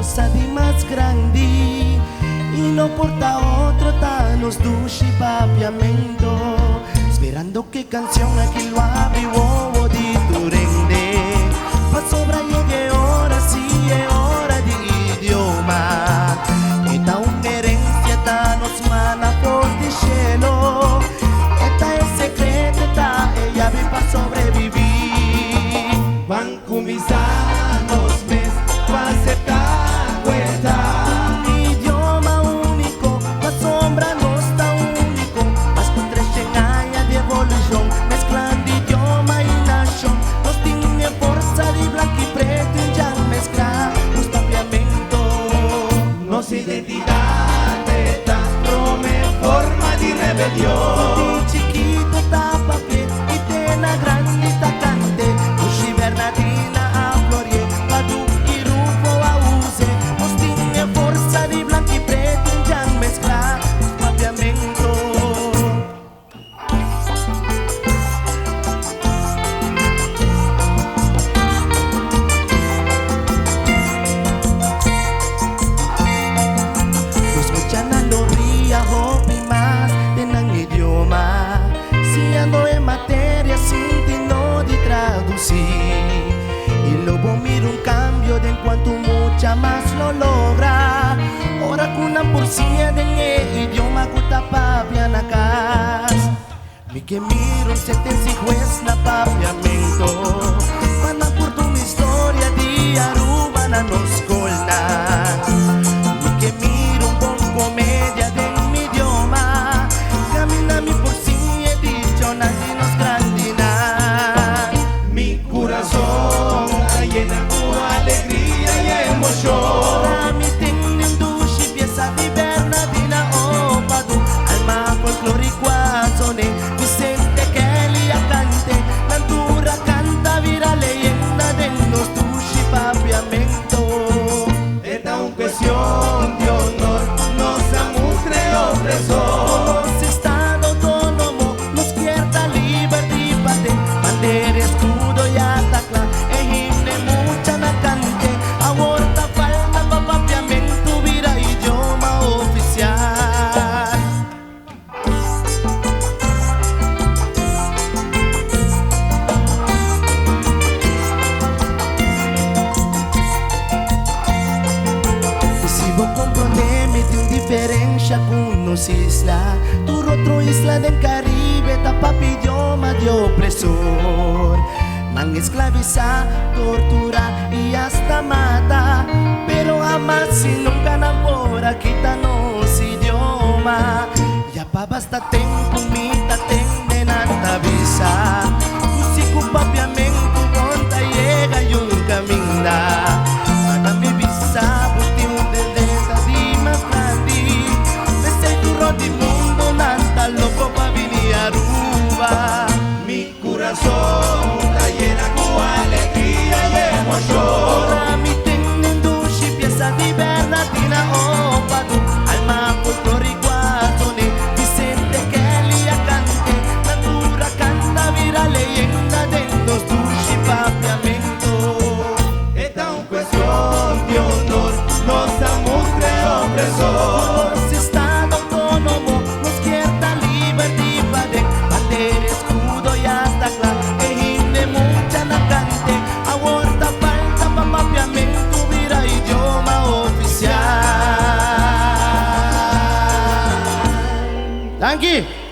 forza di más grande y no porta otro tanos dushi papiamento, esperando que canción aquí lo abre huevo di tu rende, pa sobra llegue hora sí es hora de idioma, esta una herencia tanos mana por de cielo, esta es secreto, esta ella vive pa sobrevivir, van comisanos mes pa aceptar cuenta. idioma único, la sombra no está único, mas con tres años de evolución, mezclando idioma y nación, nos tiene fuerza de blanco y preto y ya mezclar los papiamentos. Nos identidad está prome forma de rebelión. De chiquito está papel y tena grande está cante, Ushi Bernardina a florie, Padu y Rufo a use, nos tiene fuerza de blanco y preto y ya mezclar los papiamentos. Los mechanan lo ría, hopi más tenang idioma, si ando en materia sin tino de traducir, y luego miro un cambio de en cuanto mucha más lo logra, ahora con una porcilla de idioma cuta papia na cas, mi que miro un sentencia y juez na papiamento, van a por tu historia de Aruba na nos colna, mi que miro un bon comedia de mi idioma, camina mi porcilla dicho na y nos grandina, Mi corazón está llena con alegría y emoción. ahora mi tiene un dushi pieza de Bernardina o Padu, alma folclórico azone, Vicente Kelly a cante, la altura canta vira leyenda de los dushi papiamento. Esta es una cuestión de honor, nos amustre opresor. Los estados autónomos nos quieta libertad, bandera, escudo y atacla, ejimne mucha na cante, aborta falta pa papiamento, vira idioma oficial. Y si vos comprendeme de una diferencia con nos isla, tu otro isla del Caribe, tapa idioma de opresor, man esclaviza, tortura y hasta mata, pero jamás si nunca enamora, quítanos idioma, ya pa basta tempo, mita tende nanta visa, músico papiamento, conta llega y un camina, para mi visa, puti un deleta di más grande, me sei tu rodi mundo, nanta loco pa vini Aruba. Mi corazón está llena con alegría y emoción. Ahora mi tiene un dushi pieza di Bernardina o Padu, alma folclórico azone, Vicente Kelly a cante, natura canta vira leyenda de los dushi papiamento. Esta es una cuestión de honor, nos amustre opresor. Los estados autónomos nos quieta libertad, bandera, escudo y hasta clan, ejimne mucha na cante, aborta falta pa papiamento, vira idioma oficial. Thank you.